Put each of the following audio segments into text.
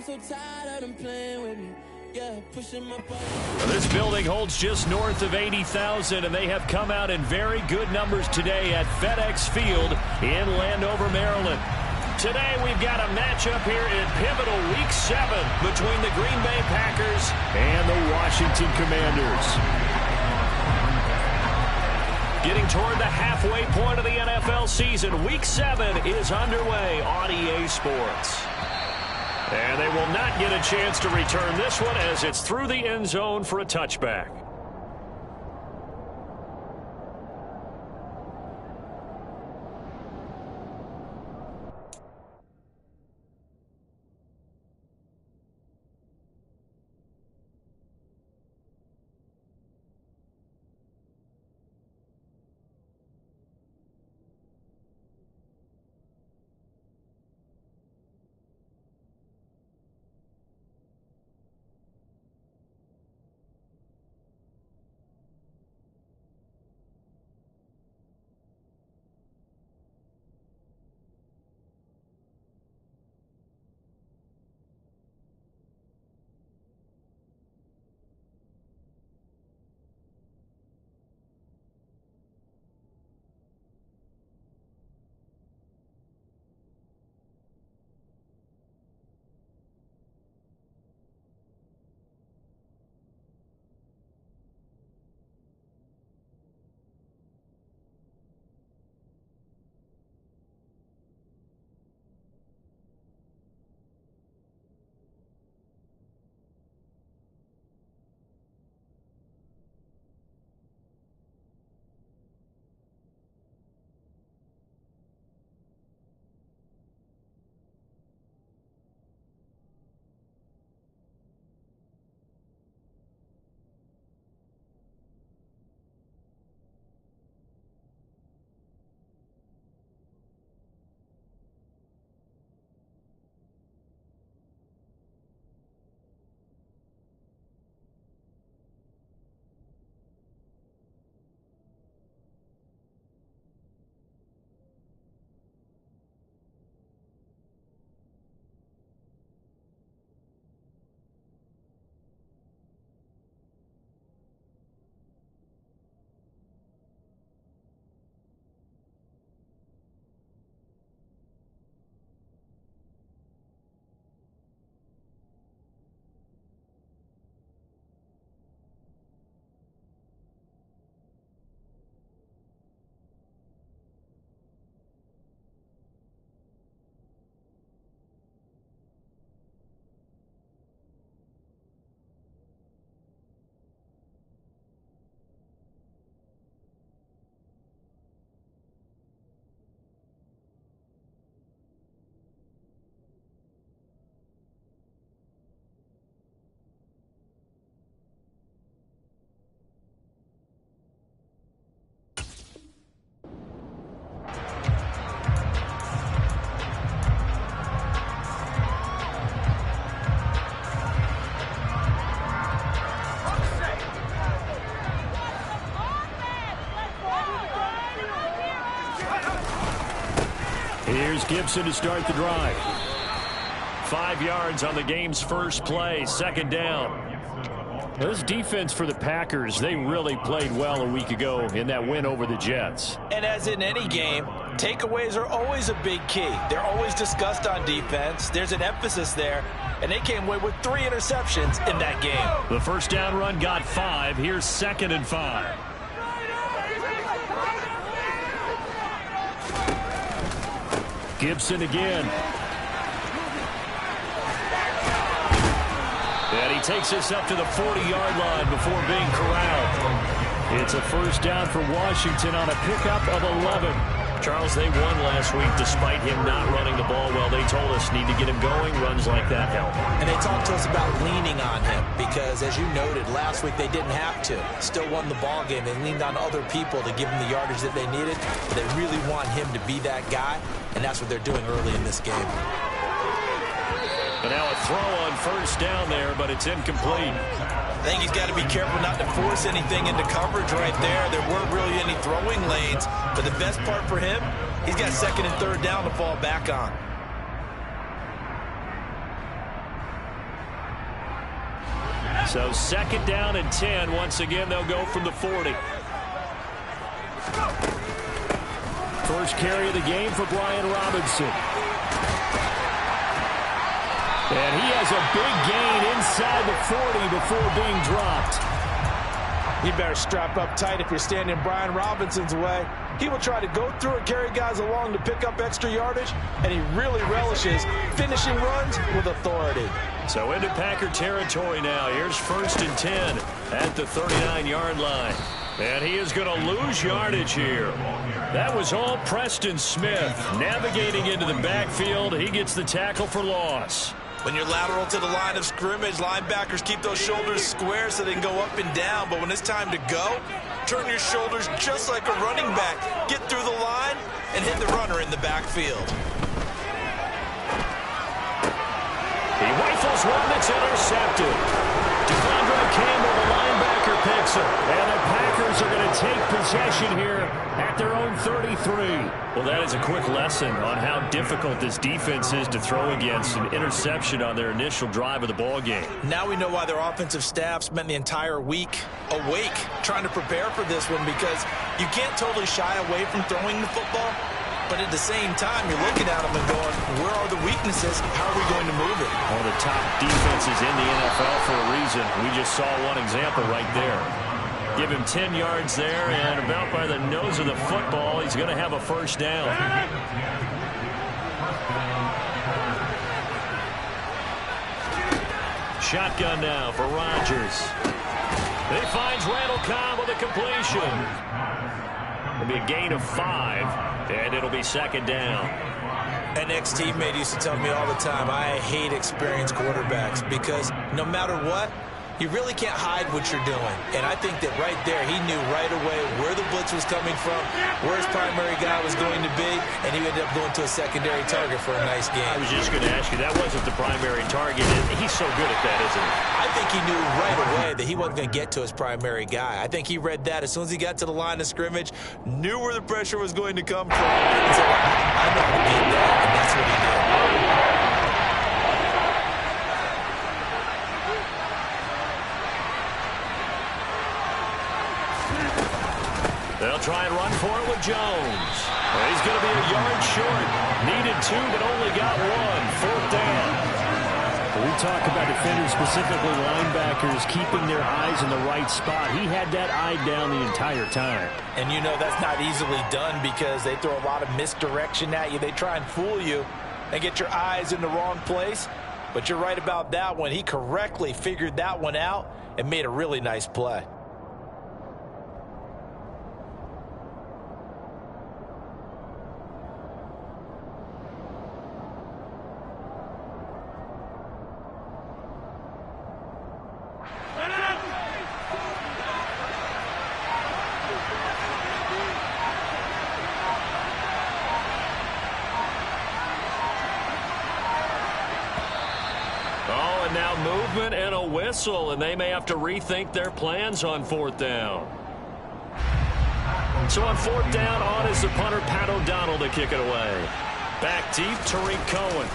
I'm so tired of them playing with me. Yeah, pushing my button. Well, this building holds just north of 80,000, and they have come out in very good numbers today at FedEx Field in Landover, Maryland. Today we've got a matchup here in pivotal Week 7 between the Green Bay Packers and the Washington Commanders. Getting toward the halfway point of the NFL season, Week 7 is underway on EA Sports. And they will not get a chance to return this one as it's through the end zone for a touchback. Here's Gibson to start the drive. 5 yards on the game's first play, second down. This defense for the Packers, they really played well a week ago in that win over the Jets. And as in any game, takeaways are always a big key. They're always discussed on defense. There's an emphasis there, and they came away with 3 interceptions in that game. The first down run got 5. Here's 2nd and 5. Gibson again. And he takes us up to the 40-yard line before being corralled. It's a first down for Washington on a pickup of 11. Charles, they won last week despite him not running the ball well. They told us need to get him going. Runs like that help. And they talked to us about leaning on him because, as you noted, last week they didn't have to. Still won the ball game. They leaned on other people to give them the yardage that they needed. But they really want him to be that guy, and that's what they're doing early in this game. But now a throw on first down there, but it's incomplete. I think he's got to be careful not to force anything into coverage right there. There weren't really any throwing lanes. But the best part for him, he's got 2nd and 3rd down to fall back on. So 2nd down and 10. Once again, they'll go from the 40. First carry of the game for Brian Robinson. And he has a big gain inside the 40 before being dropped. You better strap up tight if you're standing Brian Robinson's way. He will try to go through and carry guys along to pick up extra yardage, and he really relishes finishing runs with authority. So into Packer territory now. Here's 1st and 10 at the 39-yard line. And he is going to lose yardage here. That was all Preston Smith navigating into the backfield. He gets the tackle for loss. When you're lateral to the line of scrimmage, linebackers keep those shoulders square so they can go up and down. But when it's time to go, turn your shoulders just like a running back. Get through the line and hit the runner in the backfield. He rifles one that's intercepted. Devondre Campbell, the linebacker, picks him. And the Packers are going to take possession here at their own 33. Well, that is a quick lesson on how difficult this defense is to throw against. An interception on their initial drive of the ball game. Now we know why their offensive staff spent the entire week awake trying to prepare for this one, because you can't totally shy away from throwing the football. But at the same time, you're looking at them and going, where are the weaknesses? How are we going to move it? One of the top defenses in the NFL for a reason. We just saw one example right there. Give him 10 yards there, and about by the nose of the football, he's going to have a 1st down. Shotgun now for Rodgers. He finds Randall Cobb with a completion. It'll be a gain of 5, and it'll be 2nd down. An ex-teammate used to tell me all the time, I hate experienced quarterbacks, because no matter what, you really can't hide what you're doing. And I think that right there, he knew right away where the blitz was coming from, where his primary guy was going to be, and he ended up going to a secondary target for a nice game. I was just going to ask you, that wasn't the primary target. He's so good at that, isn't he? I think he knew right away that he wasn't going to get to his primary guy. I think he read that as soon as he got to the line of scrimmage, knew where the pressure was going to come from, and said, I know how to beat that, and that's what he did. They'll try and run for it with Jones. Well, he's going to be a yard short. Needed 2, but only got 1. 4th down. We talk about defenders, specifically linebackers, keeping their eyes in the right spot. He had that eye down the entire time. And you know that's not easily done, because they throw a lot of misdirection at you. They try and fool you and get your eyes in the wrong place. But you're right about that one. He correctly figured that one out and made a really nice play. Now movement and a whistle, and they may have to rethink their plans on 4th down. So on 4th down, on is the punter, Pat O'Donnell, to kick it away. Back deep, Tariq Cohen.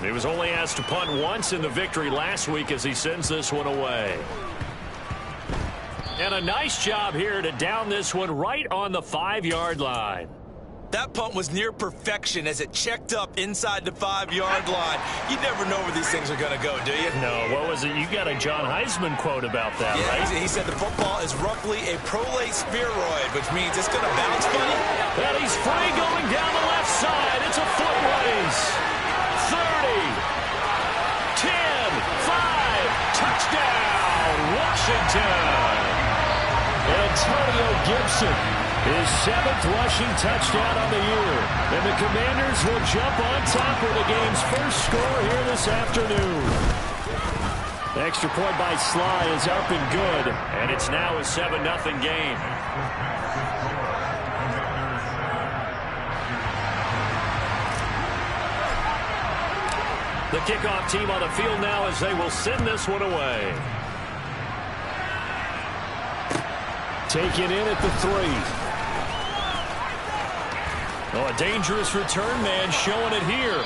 He was only asked to punt once in the victory last week as he sends this one away. And a nice job here to down this one right on the 5-yard line. That punt was near perfection as it checked up inside the 5-yard line. You never know where these things are going to go, do you? No, what was it? You got a John Heisman quote about that, yeah, right? He said the football is roughly a prolate spheroid, which means it's going to bounce funny. And he's free going down the left side. It's a foot race. 30, 10, 5, touchdown, Washington. Antonio Gibson, his 7th rushing touchdown on the year. And the Commanders will jump on top with the game's first score here this afternoon. The extra point by Sly is up and good, and it's now a 7-0 game. The kickoff team on the field now as they will send this one away. Taken in at the 3. Oh, a dangerous return man showing it here.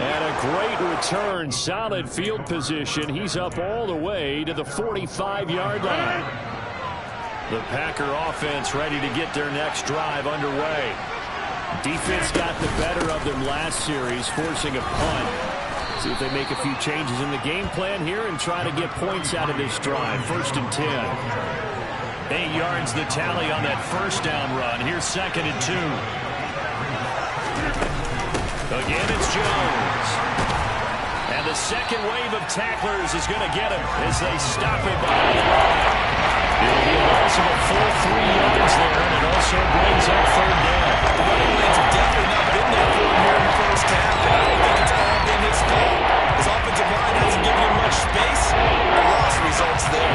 And a great return, solid field position. He's up all the way to the 45-yard line. The Packer offense ready to get their next drive underway. Defense got the better of them last series, forcing a punt. See if they make a few changes in the game plan here and try to get points out of this drive. 1st and 10. 8 yards the tally on that first down run. Here's 2nd and 2. Again, it's Jones. And the second wave of tacklers is going to get him as they stop him behind the line. It'll be a loss of a full 3 yards there, and it also brings up 3rd down. The running lanes have definitely not been there for him here in the first half, and I don't think it's all been his fault. His offensive line hasn't given him much space. The loss results there.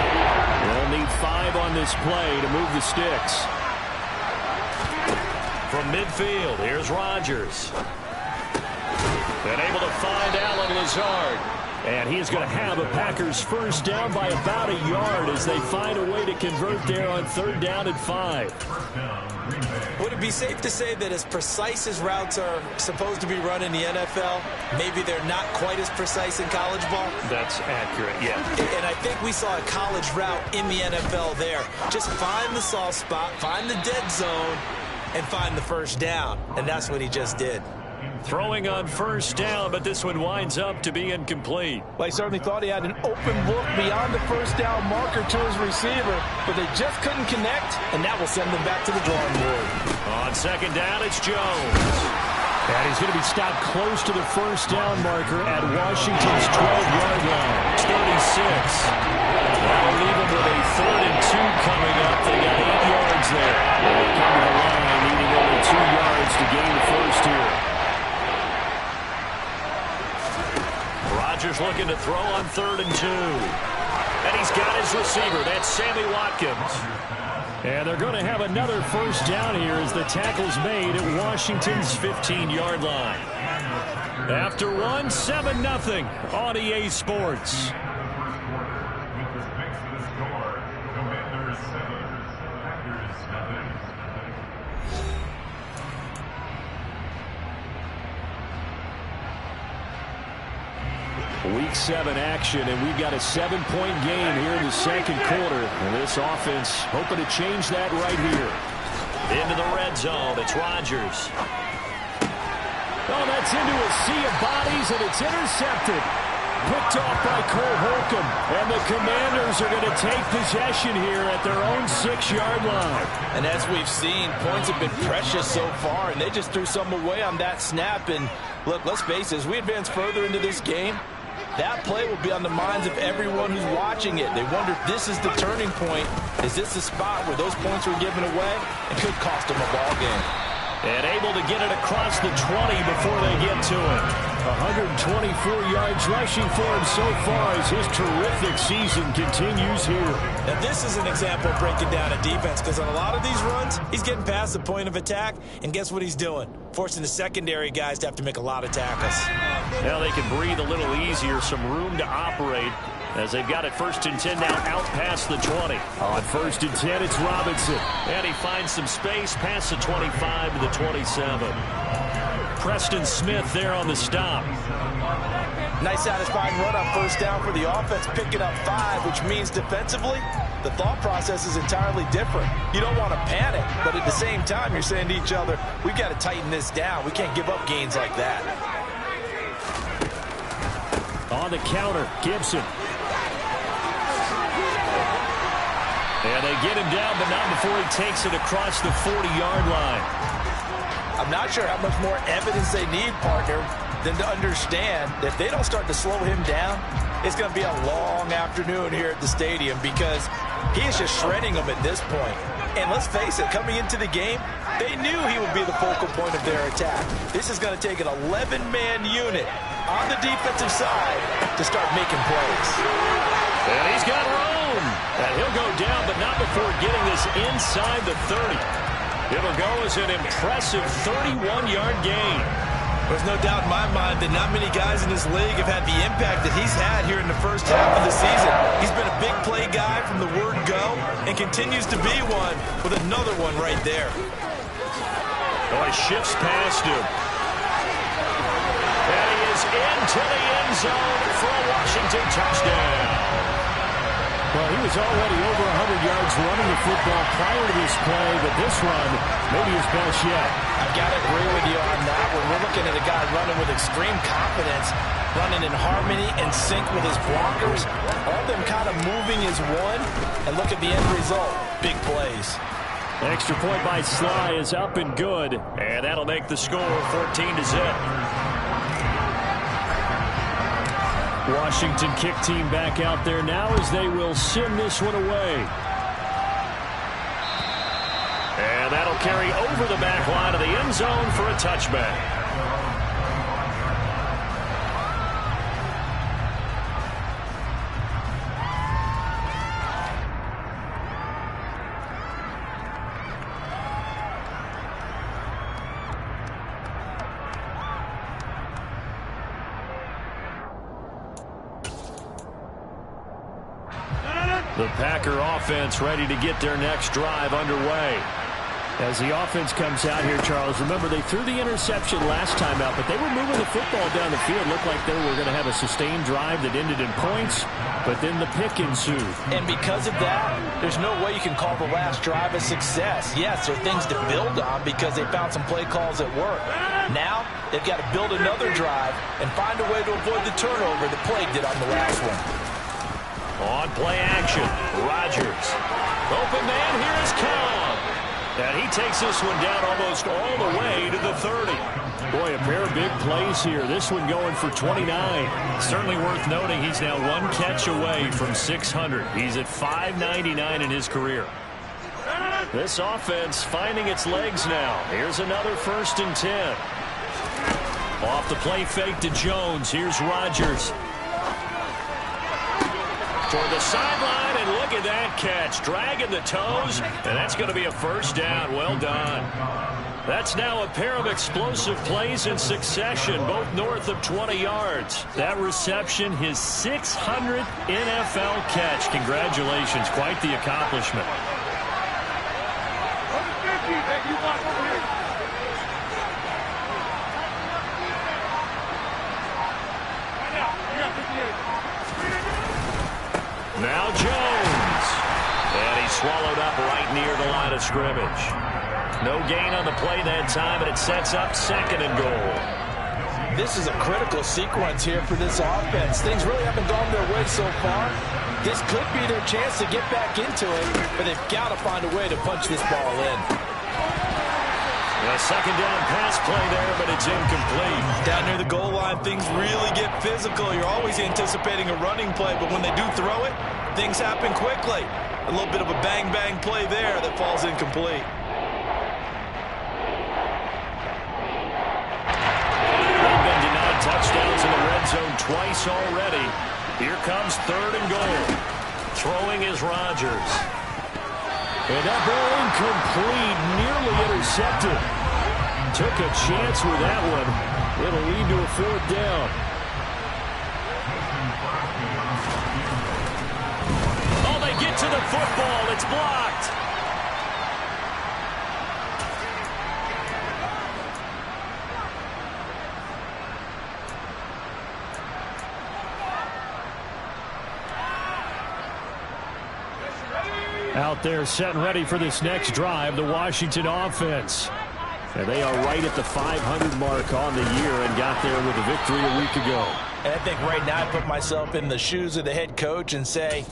They'll need 5 on this play to move the sticks. From midfield, here's Rodgers. Been able to find Allen Lazard. And he is going to have a Packers first down by about a yard as they find a way to convert there on 3rd down and 5. Would it be safe to say that as precise as routes are supposed to be run in the NFL, maybe they're not quite as precise in college ball? That's accurate, yeah. And I think we saw a college route in the NFL there. Just find the soft spot, find the dead zone, and find the first down. And that's what he just did. Throwing on 1st down, but this one winds up to be incomplete. Well, he certainly thought he had an open look beyond the first down marker to his receiver, but they just couldn't connect, and that will send them back to the drawing board. On 2nd down, it's Jones. And he's going to be stopped close to the first down marker at Washington's 12-yard line. It's 36. That'll leave them with a 3rd and 2 coming up. They got 8 yards there. They come to the line, needing only 2 yards to gain the first here. Rodgers looking to throw on 3rd and 2. And he's got his receiver. That's Sammy Watkins. And they're going to have another first down here as the tackle's made at Washington's 15-yard line. After one, 7-0 on EA Sports. Week 7 action, and we've got a 7-point game here in the 2nd quarter. And this offense hoping to change that right here. Into the red zone, it's Rodgers. Oh, that's into a sea of bodies, and it's intercepted. Picked off by Cole Holcomb. And the Commanders are going to take possession here at their own 6-yard line. And as we've seen, points have been precious so far, and they just threw some away on that snap. And look, let's face it, as we advance further into this game, that play will be on the minds of everyone who's watching it. They wonder if this is the turning point. Is this the spot where those points were given away? It could cost them a ball game. And able to get it across the 20 before they get to it. 124 yards rushing for him so far as his terrific season continues here. Now this is an example of breaking down a defense, because on a lot of these runs, he's getting past the point of attack, and guess what he's doing? Forcing the secondary guys to have to make a lot of tackles. Now they can breathe a little easier, some room to operate as they've got it 1st and 10 now out past the 20. On 1st and 10, it's Robinson. And he finds some space past the 25 to the 27. Preston Smith there on the stop. Nice satisfying run on 1st down for the offense, picking up 5, which means defensively, the thought process is entirely different. You don't want to panic, but at the same time, you're saying to each other, we've got to tighten this down. We can't give up gains like that. On the counter, Gibson. And they get him down, but not before he takes it across the 40-yard line. I'm not sure how much more evidence they need, partner, than to understand that if they don't start to slow him down, it's going to be a long afternoon here at the stadium, because he is just shredding them at this point. And let's face it, coming into the game, they knew he would be the focal point of their attack. This is going to take an 11-man unit on the defensive side to start making plays. And he's got room. And he'll go down, but not before getting this inside the 30. It'll go as an impressive 31-yard gain. There's no doubt in my mind that not many guys in this league have had the impact that he's had here in the first half of the season. He's been a big play guy from the word go and continues to be one with another one right there. Oh, he shifts past him. And he is into the end zone for a Washington touchdown. Well, he was already over 100 yards running the football prior to this play, but this run may be his best yet. I've got to agree with you on that one. We're looking at a guy running with extreme confidence, running in harmony and sync with his blockers. All of them kind of moving as one. And look at the end result. Big plays. Extra point by Sly is up and good. And that'll make the score 14-0. Washington kick team back out there now as they will send this one away. And that'll carry over the back line of the end zone for a touchback. The Packer offense ready to get their next drive underway. As the offense comes out here, Charles, remember they threw the interception last time out, but they were moving the football down the field. Looked like they were going to have a sustained drive that ended in points, but then the pick ensued. And because of that, there's no way you can call the last drive a success. Yes, there are things to build on because they found some play calls that work. Now, they've got to build another drive and find a way to avoid the turnover that Plague did on the last one. On play action, Rodgers. Open man, here is Cobb. And he takes this one down almost all the way to the 30. Boy, a pair of big plays here. This one going for 29. Certainly worth noting he's now one catch away from 600. He's at 599 in his career. This offense finding its legs now. Here's another 1st and 10. Off the play fake to Jones. Here's Rodgers. Toward the sideline, and look at that catch. Dragging the toes, and that's going to be a first down. Well done. That's now a pair of explosive plays in succession, both north of 20 yards. That reception, his 600th NFL catch. Congratulations. Quite the accomplishment. Now Jones. And he's swallowed up right near the line of scrimmage. No gain on the play that time, and it sets up 2nd and goal. This is a critical sequence here for this offense. Things really haven't gone their way so far. This could be their chance to get back into it, but they've got to find a way to punch this ball in. A 2nd down pass play there, but it's incomplete. Down near the goal line, things really get physical. You're always anticipating a running play, but when they do throw it, things happen quickly. A little bit of a bang-bang play there that falls incomplete. They've been denied touchdowns in the red zone twice already. Here comes 3rd and goal. Throwing is Rodgers. And that ball incomplete, nearly intercepted. Took a chance with that one. It'll lead to a 4th down. Oh, they get to the football. It's blocked. Out there set and ready for this next drive, the Washington offense. And they are right at the 500 mark on the year and got there with a victory a week ago. And I think right now I put myself in the shoes of the head coach and say,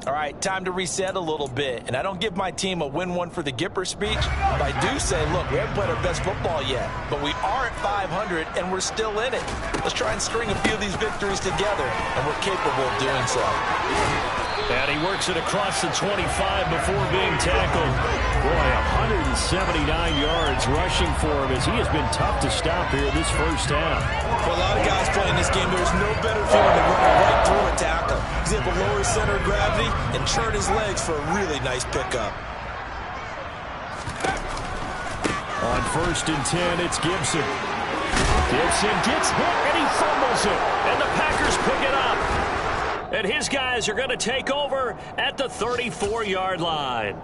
all right, time to reset a little bit. And I don't give my team a win one for the Gipper speech, but I do say, look, we haven't played our best football yet, but we are at 500 and we're still in it. Let's try and string a few of these victories together, and we're capable of doing so. And he works it across the 25 before being tackled. Boy, 179 yards rushing for him as he has been tough to stop here this first half. For a lot of guys playing this game, there's no better feeling than running right through a tackle. He's able to lower his center of gravity and churn his legs for a really nice pickup. On 1st and 10, it's Gibson. Gibson gets hit and he fumbles it. And the Packers pick it up. And his guys are going to take over at the 34-yard line.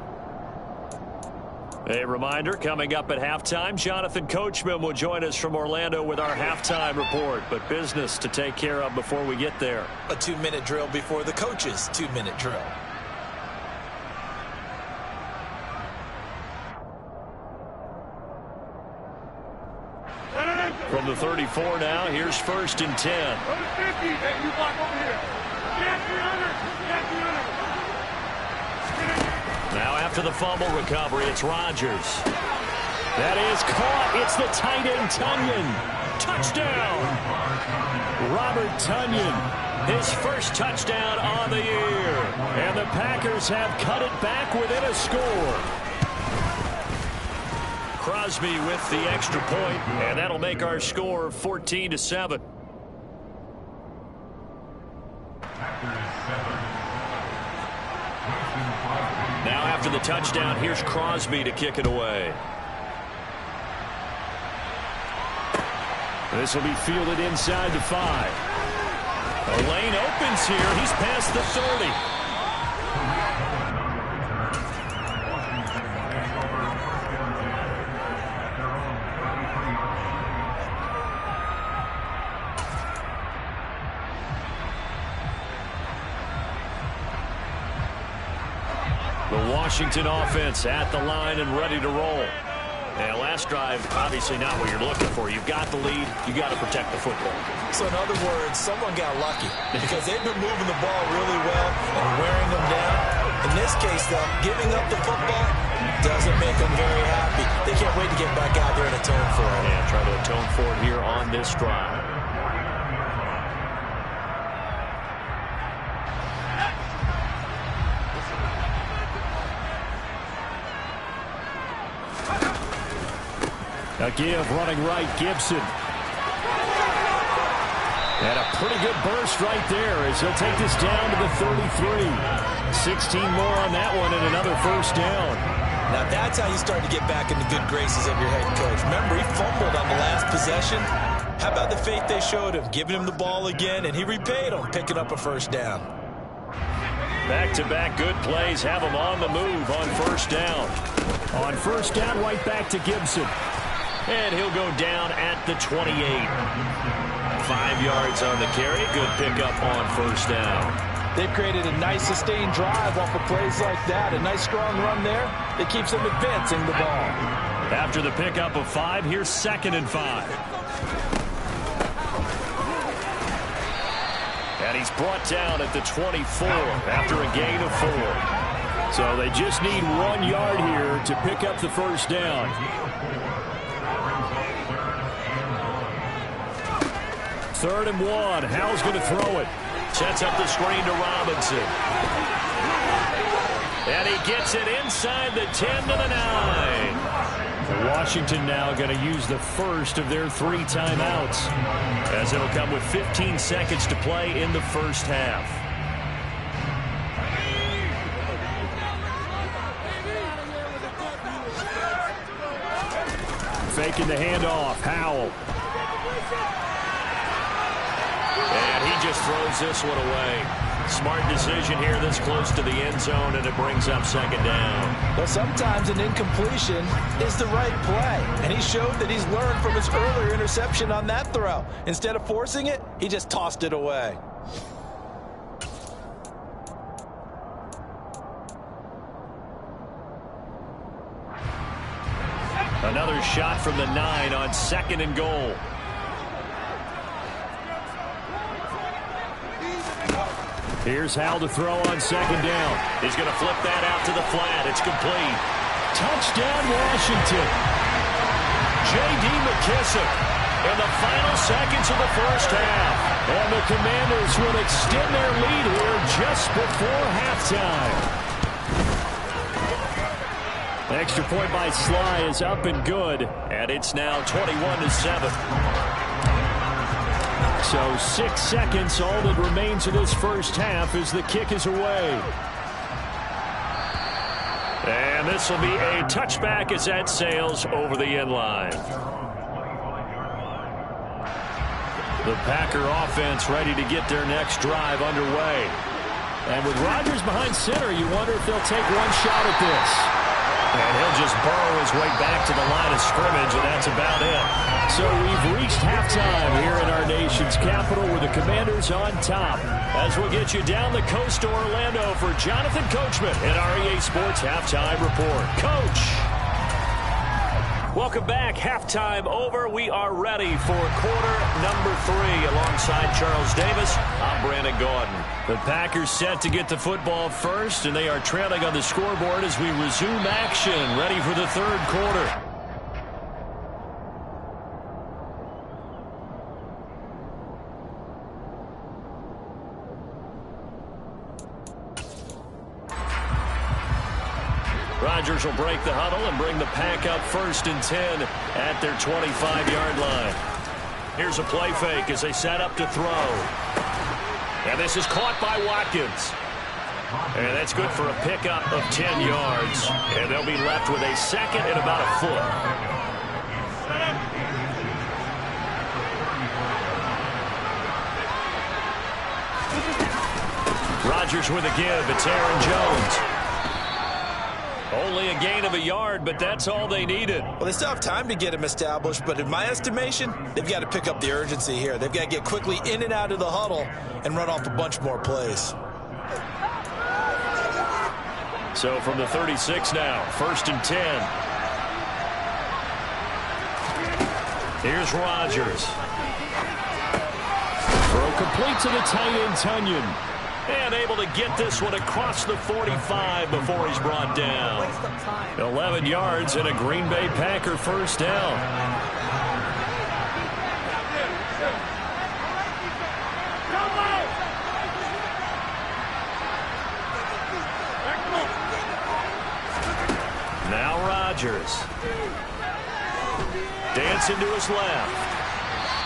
A reminder, coming up at halftime, Jonathan Coachman will join us from Orlando with our halftime report. But business to take care of before we get there. A 2-minute drill before the coach's 2-minute drill. From the 34 now, here's 1st and 10. Now after the fumble recovery, it's Rodgers. That is caught. It's the tight end, Tonyan. Touchdown. Robert Tonyan, his first touchdown on the year. And the Packers have cut it back within a score. Crosby with the extra point, and that'll make our score 14-7. Now after the touchdown, here's Crosby to kick it away. This will be fielded inside the 5. A lane opens here. He's past the 30. The Washington offense at the line and ready to roll. And last drive, obviously not what you're looking for. You've got the lead. You got to protect the football. So in other words, someone got lucky because they've been moving the ball really well and wearing them down. In this case, though, giving up the football doesn't make them very happy. They can't wait to get back out there and atone for it. And try to atone for it here on this drive. A give running right, Gibson. And a pretty good burst right there as he'll take this down to the 33. 16 more on that one and another first down. Now that's how you start to get back in the good graces of your head coach. Remember, he fumbled on the last possession. How about the faith they showed him, giving him the ball again, and he repaid him, picking up a first down. Back-to-back good plays have him on the move on first down. On first down, right back to Gibson. And he'll go down at the 28. 5 yards on the carry. Good pickup on first down. They've created a nice sustained drive off of plays like that. A nice strong run there that keeps them advancing the ball. After the pickup of 5, here's 2nd and 5. And he's brought down at the 24 after a gain of 4. So they just need 1 yard here to pick up the first down. 3rd and 1. Howell's going to throw it. Sets up the screen to Robinson. And he gets it inside the 10 to the 9. Washington now going to use the first of their 3 timeouts, as it'll come with 15 seconds to play in the first half. Faking the handoff. Howell. And he just throws this one away. Smart decision here this close to the end zone, and it brings up 2nd down. Well, sometimes an incompletion is the right play. And he showed that he's learned from his earlier interception on that throw. Instead of forcing it, he just tossed it away. Another shot from the 9 on 2nd and goal. Here's Howell to throw on 2nd down. He's going to flip that out to the flat. It's complete. Touchdown, Washington. J.D. McKissic in the final seconds of the first half. And the Commanders will extend their lead here just before halftime. Extra point by Sly is up and good, and it's now 21-7. So 6 seconds, all that remains of this first half as the kick is away. And this will be a touchback as that sails over the end line. The Packer offense ready to get their next drive underway. And with Rodgers behind center, you wonder if they'll take one shot at this. And he'll just burrow his way back to the line of scrimmage, and that's about it. So we've reached halftime here in our nation's capital with the Commanders on top. As we'll get you down the coast to Orlando for Jonathan Coachman in our EA Sports Halftime Report. Coach! Welcome back. Halftime over. We are ready for quarter number 3. Alongside Charles Davis, I'm Brandon Gaudin. The Packers set to get the football first, and they are trailing on the scoreboard as we resume action, ready for the third quarter. Rodgers will break the huddle and bring the Pack up 1st and 10 at their 25-yard line. Here's a play fake as they set up to throw. And this is caught by Watkins. And that's good for a pickup of 10 yards. And they'll be left with a second and about a foot. Rodgers with a give. It's Aaron Jones. Only a gain of a yard, but that's all they needed. Well, they still have time to get him established, but in my estimation, they've got to pick up the urgency here. They've got to get quickly in and out of the huddle and run off a bunch more plays. So from the 36 now, 1st and 10. Here's Rodgers. Throw complete to the tight end, Tunyon. And able to get this one across the 45 before he's brought down. 11 yards and a Green Bay Packer first down. Now Rodgers. Dancing to his left.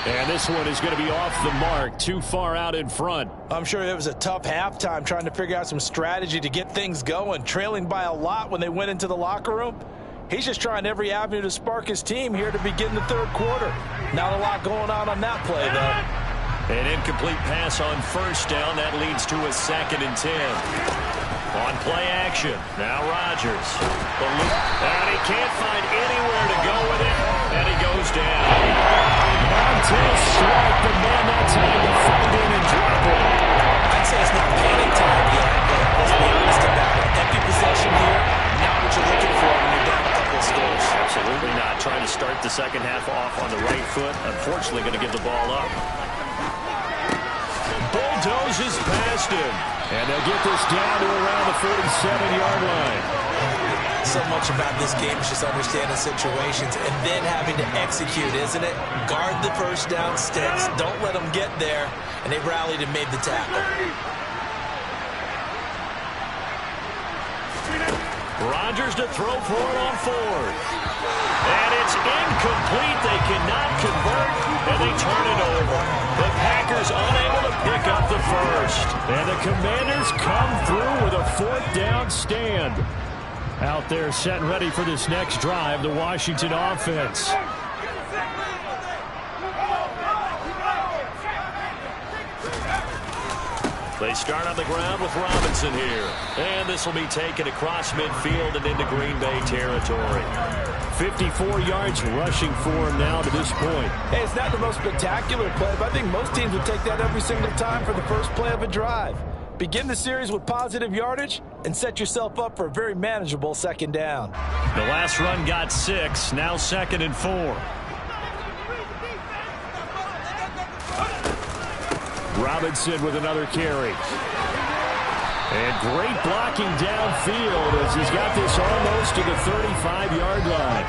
And this one is going to be off the mark, too far out in front. I'm sure it was a tough halftime trying to figure out some strategy to get things going, trailing by a lot when they went into the locker room. He's just trying every avenue to spark his team here to begin the third quarter. Not a lot going on that play, though. An incomplete pass on 1st down. That leads to a 2nd and 10. On play action, now Rodgers. And he can't find anywhere to go with it, and he goes down. Montez Sweat, the man that time to find in and drop it. I'd say it's not panic time yet, but let's be honest about it. Empty possession here, not what you're looking for when you're down a couple of scores. Absolutely not. Trying to start the second half off on the right foot. Unfortunately, going to give the ball up. Bulldozes past him. And they'll get this down to around the 47-yard line. So much about this game is just understanding situations and then having to execute, isn't it? Guard the first down sticks. Don't let them get there. And they rallied and made the tackle. Rodgers to throw for it on 4th. And it's incomplete. They cannot convert, and they turn it over. The Packers unable to pick up the first. And the Commanders come through with a 4th down stand. Out there set and ready for this next drive, the Washington offense. They start on the ground with Robinson here. And this will be taken across midfield and into Green Bay territory. 54 yards rushing for him now to this point. Hey, it's not the most spectacular play, but I think most teams would take that every single time for the first play of a drive. Begin the series with positive yardage and set yourself up for a very manageable 2nd down. The last run got 6, now 2nd and 4. Robinson with another carry. And great blocking downfield as he's got this almost to the 35-yard line.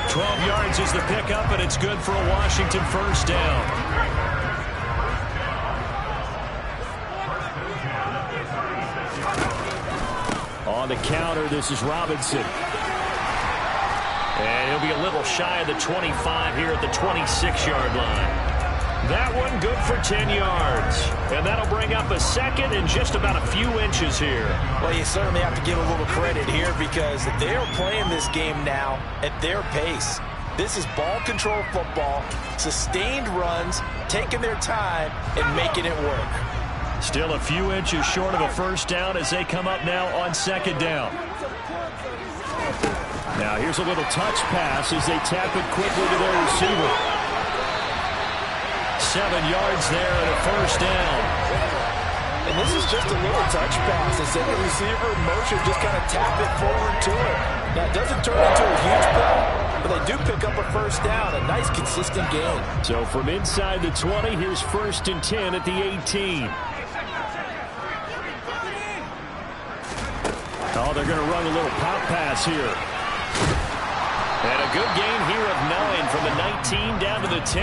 12 yards is the pickup, and it's good for a Washington first down. On the counter, this is Robinson. And he'll be a little shy of the 25 here at the 26-yard line. That one good for 10 yards. And that'll bring up a 2nd and just about a few inches here. Well, you certainly have to give a little credit here because they are playing this game now at their pace. This is ball control football, sustained runs, taking their time and making it work. Still a few inches short of a first down as they come up now on 2nd down. Now here's a little touch pass as they tap it quickly to their receiver. 7 yards there and a first down. And this is just a little touch pass. They send the receiver in motion, just kind of tap it forward to him. Now, it doesn't turn into a huge play, but they do pick up a first down. A nice, consistent gain. So from inside the 20, here's 1st and 10 at the 18. Oh, they're going to run a little pop pass here. And a good gain here of 9 from the 19 down to the 10.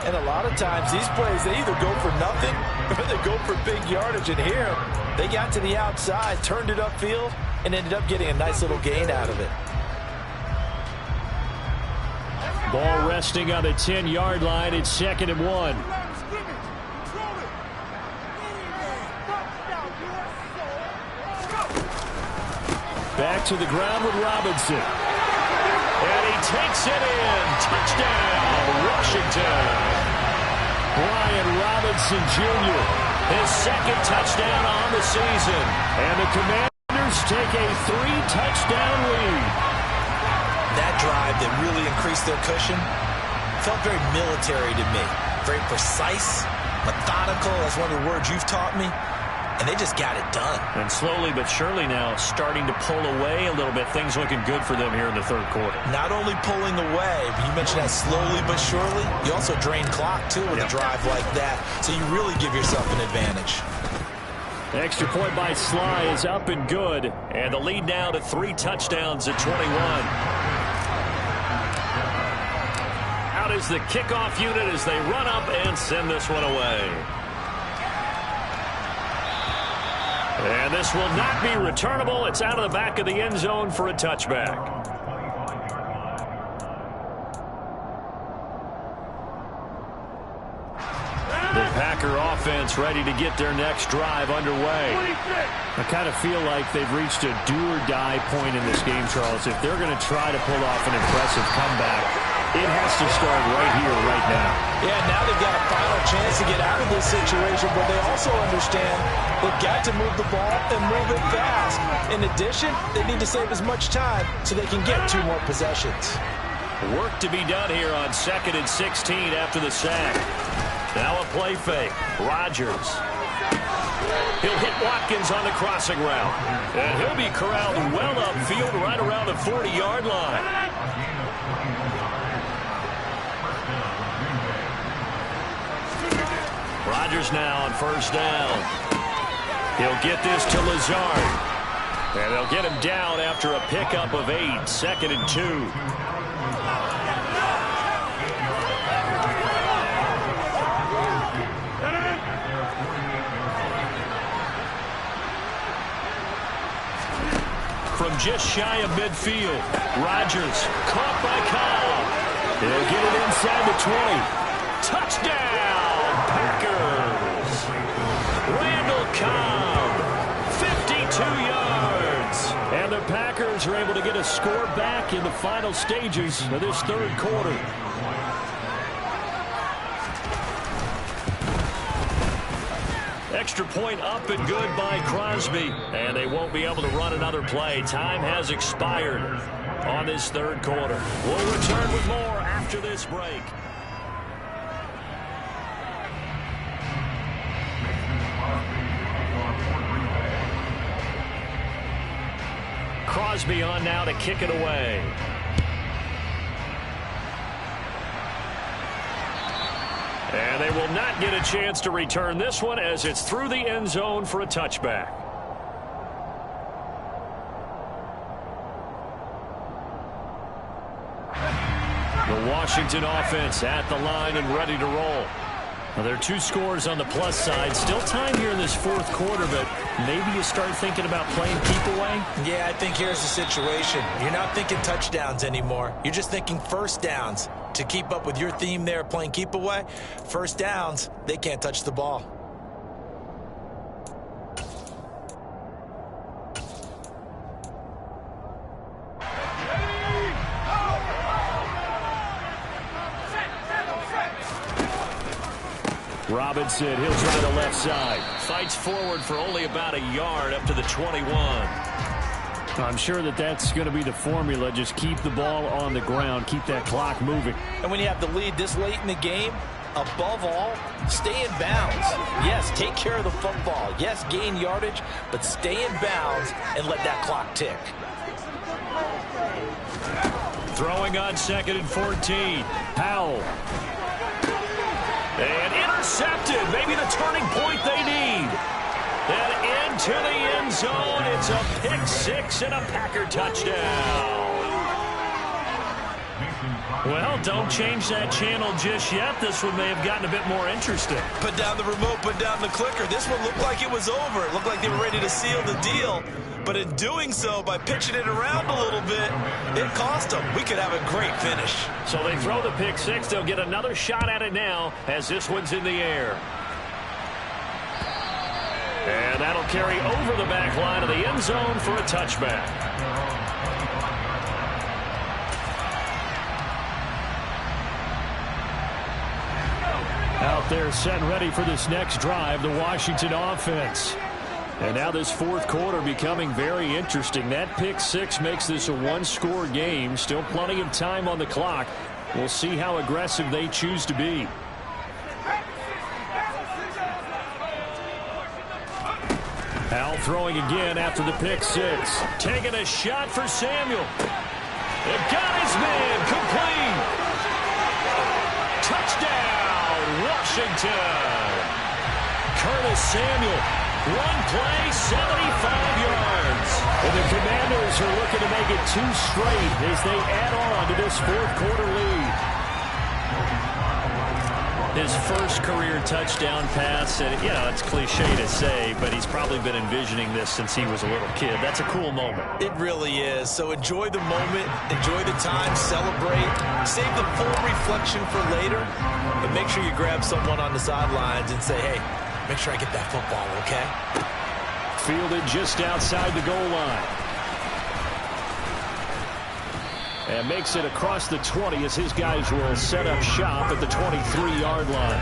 And a lot of times, these plays, they either go for nothing or they go for big yardage. And here, they got to the outside, turned it upfield, and ended up getting a nice little gain out of it. Ball resting on the 10-yard line. It's 2nd and 1. Back to the ground with Robinson. And he takes it in. Touchdown, Washington. Brian Robinson Jr., his 2nd touchdown on the season. And the Commanders take a 3-touchdown lead. That drive that really increased their cushion felt very military to me. Very precise, methodical. That's one of the words you've taught me. And they just got it done. And slowly but surely now starting to pull away a little bit. Things looking good for them here in the 3rd quarter. Not only pulling away, but you mentioned that slowly but surely. You also drain clock, too, with a drive like that. So you really give yourself an advantage. The extra point by Sly is up and good. And the lead now to 3 touchdowns at 21. Out is the kickoff unit as they run up and send this one away. And this will not be returnable. It's out of the back of the end zone for a touchback. The Packer offense ready to get their next drive underway. I kind of feel like they've reached a do-or-die point in this game, Charles. If they're going to try to pull off an impressive comeback, it has to start right here, right now. Yeah, now they've got a final chance to get out of this situation, but they also understand they've got to move the ball and move it fast. In addition, they need to save as much time so they can get 2 more possessions. Work to be done here on 2nd and 16 after the sack. Now a play fake. Rodgers. He'll hit Watkins on the crossing route. And he'll be corralled well upfield right around the 40-yard line. Rodgers now on 1st down. He'll get this to Lazard. And they'll get him down after a pickup of 8. 2nd and 2. From just shy of midfield, Rodgers caught by Cobb. He'll get it inside the 20. Touchdown, Packers! Randall Cobb, 52 yards. And the Packers are able to get a score back in the final stages of this 3rd quarter. Extra point up and good by Crosby. And they won't be able to run another play. Time has expired on this 3rd quarter. We'll return with more after this break. Crosby on now to kick it away. And they will not get a chance to return this one as it's through the end zone for a touchback. The Washington offense at the line and ready to roll. Now, there are 2 scores on the plus side. Still time here in this 4th quarter, but maybe you start thinking about playing keep away? Yeah, I think here's the situation. You're not thinking touchdowns anymore. You're just thinking 1st downs. To keep up with your theme there, playing keep away, 1st downs, they can't touch the ball. Robinson, he'll try the left side. Fights forward for only about a yard up to the 21. I'm sure that's going to be the formula. Just keep the ball on the ground. Keep that clock moving. And when you have the lead this late in the game, above all, stay in bounds. Yes, take care of the football. Yes, gain yardage, but stay in bounds and let that clock tick. Throwing on 2nd and 14. Powell. And intercepted. Maybe the turning point they need. And into the end zone. It's a pick six and a Packer touchdown. Well, don't change that channel just yet. This one may have gotten a bit more interesting. Put down the remote, put down the clicker. This one looked like it was over. It looked like they were ready to seal the deal. But in doing so, by pitching it around a little bit, it cost them. We could have a great finish. So they throw the pick six. They'll get another shot at it now as this one's in the air. And that'll carry over the back line of the end zone for a touchback. Out there set and ready for this next drive, the Washington offense. And now this fourth quarter becoming very interesting. That pick six makes this a one-score game. Still plenty of time on the clock. We'll see how aggressive they choose to be. Al throwing again after the pick six. Taking a shot for Samuel. They've got his man complete. Touchdown, Washington. Curtis Samuel. One play, 75 yards. And the Commanders are looking to make it two straight as they add on to this fourth quarter lead. His first career touchdown pass, and it's cliche to say, but he's probably been envisioning this since he was a little kid. That's a cool moment. It really is. So enjoy the moment, enjoy the time, celebrate, save the full reflection for later, but make sure you grab someone on the sidelines and say, hey, make sure I get that football, okay? Fielded just outside the goal line. And makes it across the 20 as his guys will set up shop at the 23-yard line.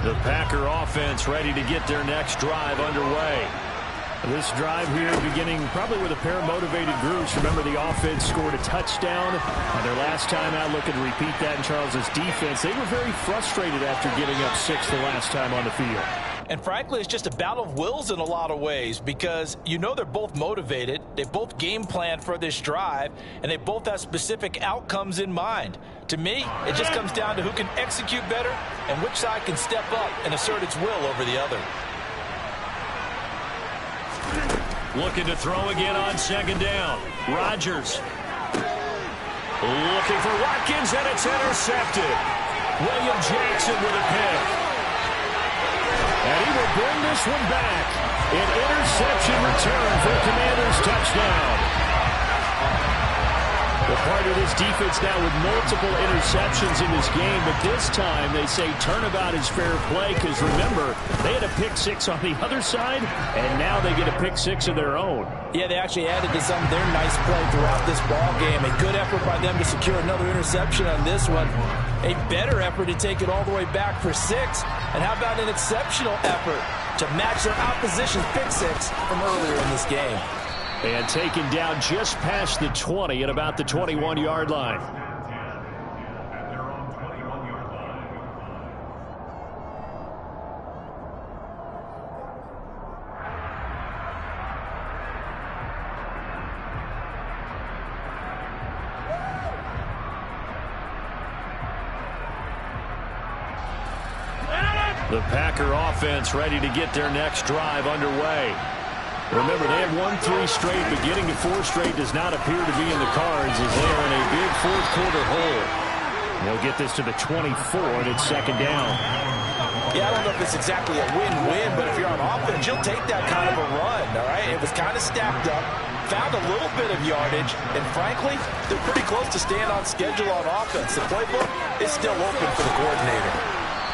The Packer offense ready to get their next drive underway. This drive here beginning probably with a pair of motivated groups. Remember, the offense scored a touchdown on their last time out. Looking to repeat that in Charles's defense. They were very frustrated after giving up 6 the last time on the field. And frankly, it's just a battle of wills in a lot of ways because they're both motivated. They both game planned for this drive, and they both have specific outcomes in mind. To me, it just comes down to who can execute better and which side can step up and assert its will over the other. Looking to throw again on second down. Rodgers. Looking for Watkins, and it's intercepted. William Jackson with a pick. And he will bring this one back. An interception return for the Commanders' touchdown. The part of this defense now with multiple interceptions in this game, but this time they say turnabout is fair play because remember, they had a pick six on the other side, and now they get a pick six of their own. Yeah, they actually added to some of their nice play throughout this ball game. A good effort by them to secure another interception on this one. A better effort to take it all the way back for 6. And how about an exceptional effort to match their opposition's pick six from earlier in this game. And taken down just past the 20 at about the 21-yard line. The Packer offense ready to get their next drive underway. Remember, they have won 3 straight, but getting to 4 straight does not appear to be in the cards as they are in a big fourth quarter hole. They'll get this to the 24, and it's second down. Yeah, I don't know if it's exactly a win-win, but if you're on offense, you'll take that kind of a run, all right? It was kind of stacked up, found a little bit of yardage, and frankly, they're pretty close to staying on schedule on offense. The playbook is still open for the coordinator.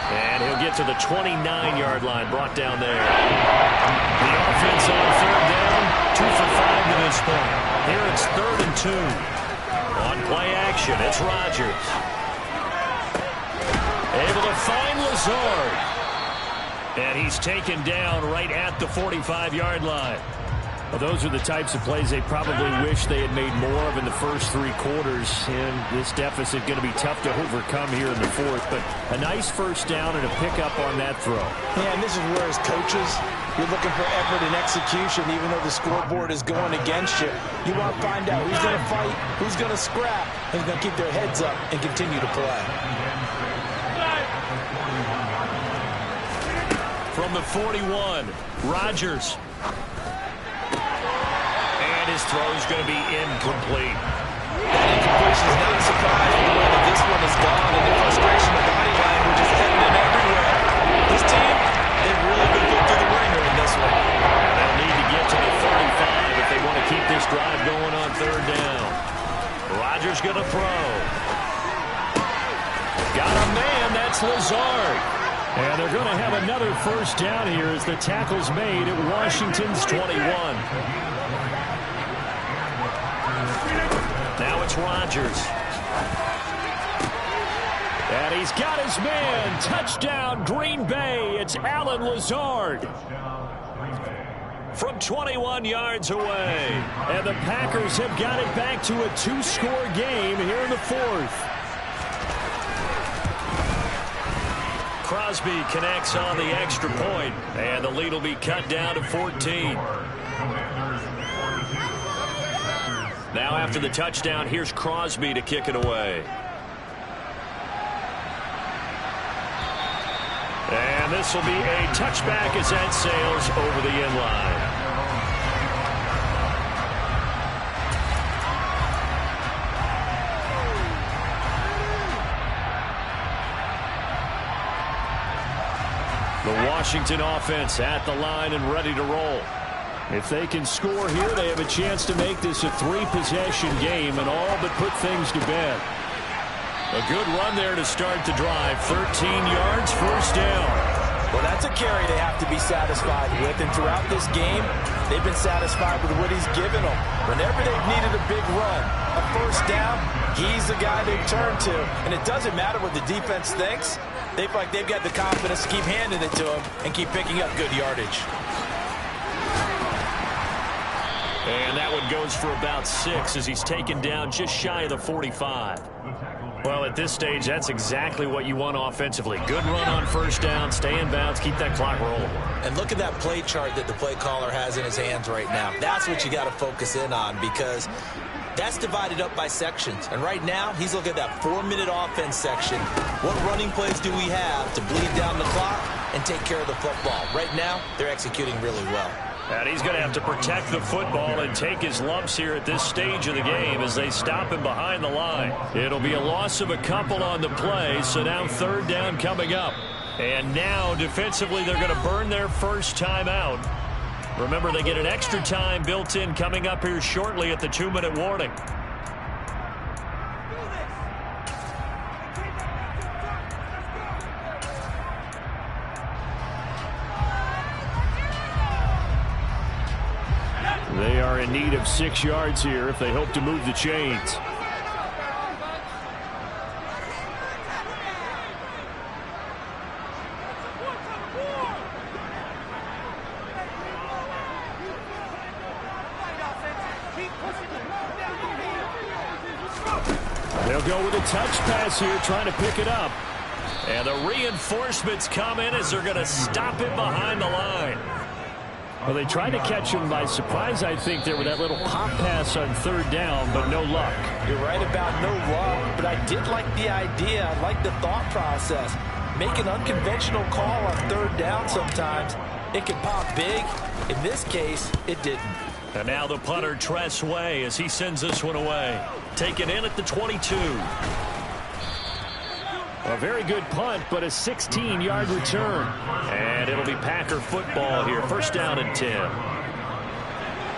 And he'll get to the 29-yard line, brought down there. The offense on third down, 2 for 5 to this point. Here it's 3rd and 2. On play action, it's Rodgers. Able to find Lazard. And he's taken down right at the 45-yard line. Well, those are the types of plays they probably wish they had made more of in the first 3 quarters. And this deficit going to be tough to overcome here in the fourth. But a nice first down and a pickup on that throw. Yeah, and this is where as coaches, you're looking for effort and execution, even though the scoreboard is going against you. You want to find out who's going to fight, who's going to scrap, who's going to keep their heads up and continue to play. From the 41, Rodgers. And his throw is going to be incomplete. That incompletion is not a surprise with the way that this one is gone, and the frustration, the body language is evident everywhere. This team, they've really been put through the ringer in this one. And they'll need to get to the 35 if they want to keep this drive going on third down. Rodgers going to throw. Got a man, that's Lazard. And they're going to have another first down here as the tackle's made at Washington's 21. Now it's Rodgers. And he's got his man. Touchdown, Green Bay. It's Allen Lazard. From 21 yards away. And the Packers have got it back to a 2-score game here in the fourth. Crosby connects on the extra point, and the lead will be cut down to 14. Now after the touchdown, here's Crosby to kick it away. And this will be a touchback as that sails over the end line. The Washington offense at the line and ready to roll. If they can score here, they have a chance to make this a 3-possession game and all but put things to bed. A good run there to start the drive. 13 yards, first down. Well, that's a carry they have to be satisfied with, and throughout this game, they've been satisfied with what he's given them. Whenever they've needed a big run, a first down, he's the guy they turn to. And it doesn't matter what the defense thinks. They feel like they've got the confidence to keep handing it to him and keep picking up good yardage. And that one goes for about 6 as he's taken down just shy of the 45. Well, at this stage, that's exactly what you want offensively. Good run on first down, stay in bounds, keep that clock rolling. And look at that play chart that the play caller has in his hands right now. That's what you got to focus in on, because that's divided up by sections. And right now, he's looking at that 4-minute offense section. What running plays do we have to bleed down the clock and take care of the football? Right now, they're executing really well. And he's going to have to protect the football and take his lumps here at this stage of the game as they stop him behind the line. It'll be a loss of a couple on the play, so now third down coming up. And now, defensively, they're going to burn their first time out. Remember, they get an extra time built in coming up here shortly at the 2-minute warning. They are in need of 6 yards here if they hope to move the chains. They'll go with a touch pass here, trying to pick it up. And the reinforcements come in as they're going to stop him behind the line. Well, they tried to catch him by surprise, I think, there with that little pop pass on third down, but no luck. You're right about no luck, but I did like the idea. I like the thought process. Make an unconventional call on third down sometimes. It can pop big. In this case, it didn't. And now the punter, Tress Way, as he sends this one away. Taken in at the 22. A very good punt, but a 16-yard return. And it'll be Packer football here. First down and 10.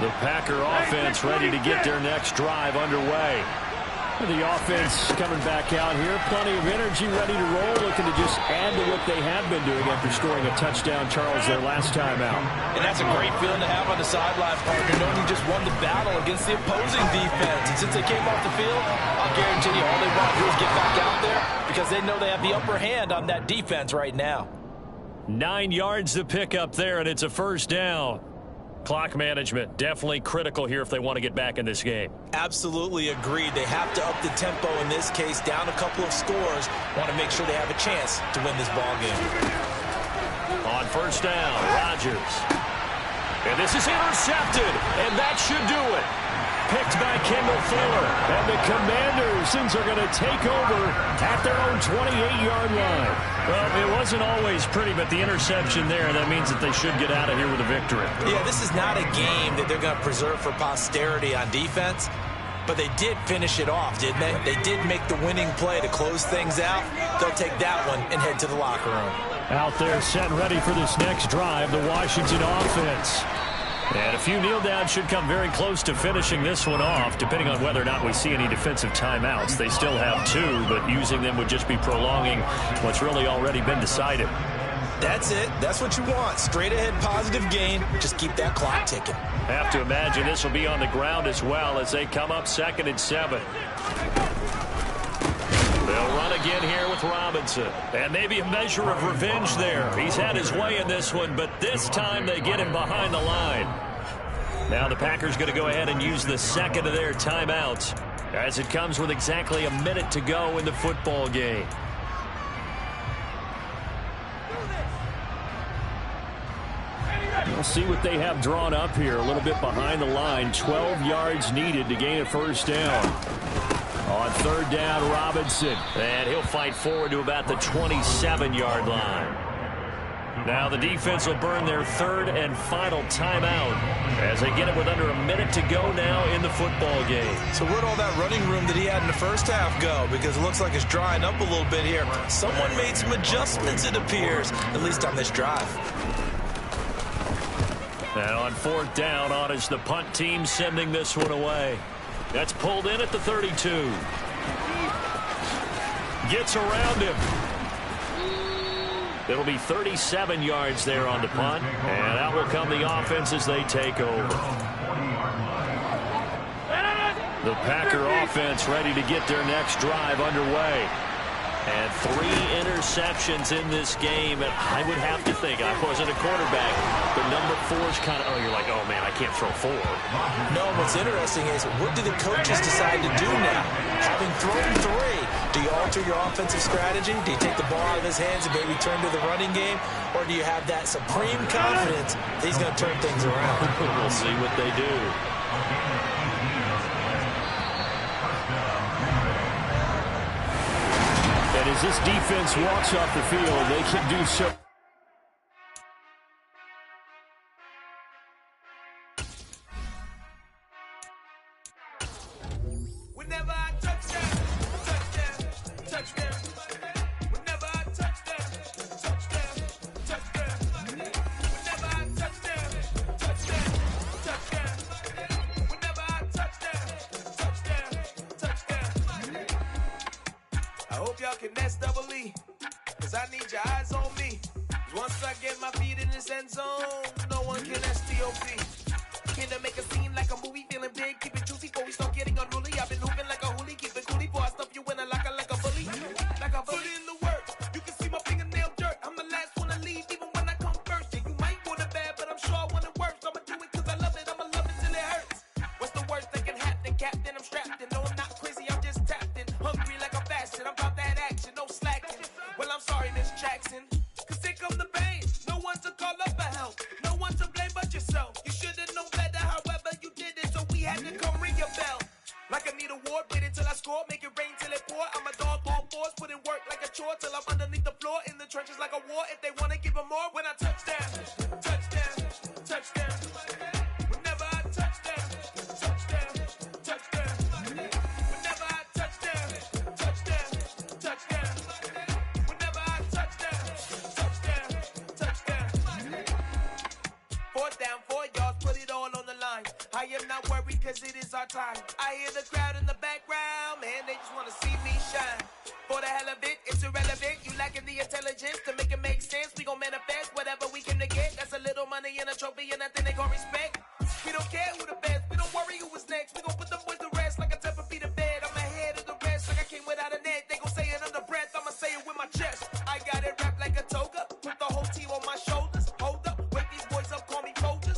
The Packer offense ready to get their next drive underway. The offense coming back out here. Plenty of energy, ready to roll, looking to just add to what they have been doing after scoring a touchdown, Charles, their last time out. And that's a great feeling to have on the sideline, partner, knowing you just won the battle against the opposing defense. And since they came off the field, I'll guarantee you all they want to do is get back out there, because because they know they have the upper hand on that defense right now. 9 yards to pick up there, and it's a first down. Clock management, definitely critical here if they want to get back in this game. Absolutely agreed. They have to up the tempo in this case, down a couple of scores. Want to make sure they have a chance to win this ball game. On first down, Rodgers. And this is intercepted, and that should do it. Picked by Kendall Fuller. And the Commanders are going to take over at their own 28-yard line. Well, it wasn't always pretty, but the interception there, that means that they should get out of here with a victory. Yeah, this is not a game that they're going to preserve for posterity on defense, but they did finish it off, didn't they? They did make the winning play to close things out. They'll take that one and head to the locker room. Out there set and ready for this next drive, the Washington offense. And a few kneel downs should come very close to finishing this one off, depending on whether or not we see any defensive timeouts. They still have 2, but using them would just be prolonging what's really already been decided. That's it. That's what you want. Straight ahead positive gain. Just keep that clock ticking. Have to imagine this will be on the ground as well as they come up 2nd and 7. They'll run again here with Robinson. And maybe a measure of revenge there. He's had his way in this one, but this time they get him behind the line. Now the Packers going to go ahead and use the second of their timeouts as it comes with exactly a minute to go in the football game. We'll see what they have drawn up here. A little bit behind the line. 12 yards needed to gain a first down. On third down, Robinson. And he'll fight forward to about the 27-yard line. Now the defense will burn their third and final timeout as they get it with under a minute to go now in the football game. So where'd all that running room that he had in the first half go? Because it looks like it's drying up a little bit here. Someone made some adjustments, it appears, at least on this drive. And on fourth down, on is the punt team sending this one away. That's pulled in at the 32. Gets around him. It'll be 37 yards there on the punt. And out will come the offense as they take over. The Packer offense ready to get their next drive underway. And 3 interceptions in this game. And I would have to think, I wasn't a quarterback, the number 4's kind of, you're like, oh, man, I can't throw 4. No, what's interesting is, what do the coaches decide to do now? Having thrown 3, do you alter your offensive strategy? Do you take the ball out of his hands and maybe turn to the running game? Or do you have that supreme confidence that he's going to turn things around? We'll see what they do. And as this defense walks off the field, they can do so. Whenever I touch down, touchdown. Whenever I touch down, touchdown. Whenever I touch down, touchdown. Whenever I touch down, touchdown. I hope y'all can nest double E, cause I need your eyes on me. Once I get my feet in this end zone, no one can STOP. Can to make a scene like a movie, feeling big, keep it juicy before we start getting unruly. I've been hooping like a hoolie, keep it coolie before I stuff you in a locker like a bully. Like a bully in the work, you can see my fingernail dirt. I'm the last one to leave, even when I come first. Yeah, you might want it bad, but I'm sure I want it worse. I'ma do it cause I love it, I'ma love it till it hurts. What's the worst that can happen, Captain? I'm strapped in, no I'm not crazy, I'm just tapped in. Hungry like I'm fasting, I'm about that action, no slacking. Well, I'm sorry, Miss Jackson, cause here come the pain. No one to call up for help, no one to blame but yourself. You should've known better, however you did it, so we had to come ring your bell. Like I need a award, wait until I score, make it rain till it pour. I'm a dog on force, put in work like a chore till I'm underneath the floor, in the trenches like a war. If they wanna give them more, when I touch down, touchdown, touchdown. Whenever I touch down, touchdown, touchdown. Whenever I touch down, touchdown, touchdown. Whenever I touch down, touchdown, touchdown. 4th down, 4 yards, put it all on the line. I am not worried cause it is our time. I hear the crowd in the background, man, they just wanna see me shine. For the hell of it, it's irrelevant. You lacking the intelligence to make it make sense. We gon' manifest whatever we came to get. That's a little money and a trophy and nothing they gon' respect.